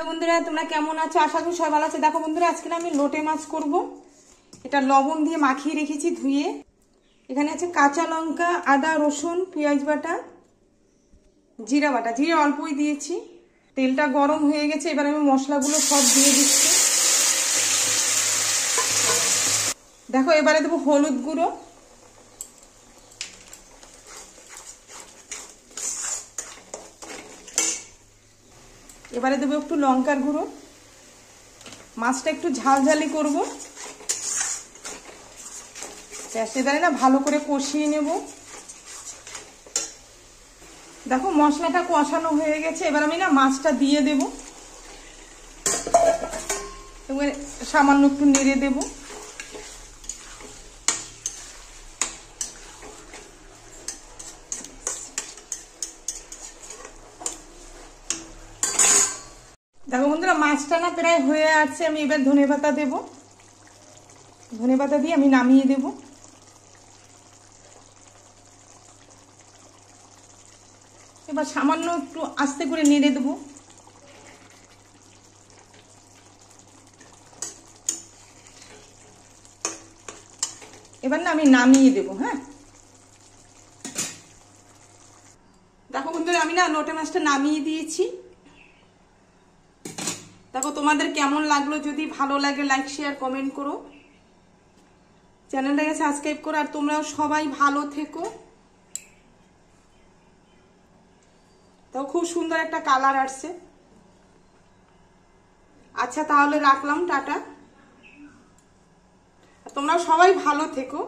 Hello বন্ধুরা, তোমরা কেমন আছো? আশা করি সবাই ভালো আছে। দেখো বন্ধুরা, আজকে আমি লোটে মাছ করব। এটা লবণ দিয়ে মাখিয়ে রেখেছি ধুয়ে। এখানে আছে কাঁচা লঙ্কা, আদা, রসুন, পেঁয়াজ বাটা, জিরা বাটা। জিরে অল্পই দিয়েছি। তেলটা গরম হয়ে গেছে, এবার আমি মশলাগুলো সব দিয়ে দিচ্ছি। দেখো, এবারে দেবো হলুদ গুঁড়ো, এবারে দেবো একটু লঙ্কার গুঁড়ো। মাছটা একটু ঝালঝালি করব। এবারে না ভালো করে কষিয়ে নেব। দেখো মশলাটা কষানো হয়ে গেছে, এবার আমি না মাছটা দিয়ে দেব। এবার সামান্য একটু নেড়ে দেব। দেখো বন্ধুরা, মাছটা না প্রায় হয়ে আসছে। আমি এবার ধনেপাতা দেব। ধনেপাতা দিয়ে আমি নামিয়ে দেব। এবার সামান্য একটু আস্তে করে নেড়ে দেব। এবার না আমি নামিয়ে দেব। হ্যাঁ, দেখো বন্ধুরা, আমি না লোটে মাছটা নামিয়ে দিয়েছি। দেখো তোমাদের কেমন লাগলো, যদি ভালো লাগে লাইক শেয়ার কমেন্ট করো, চ্যানেলটাকে সাবস্ক্রাইব করো। আর তোমরাও সবাই ভালো থেকো। তো খুব সুন্দর একটা কালার আসছে। আচ্ছা তাহলে রাখলাম, টাটা। তোমরাও সবাই ভালো থেকো।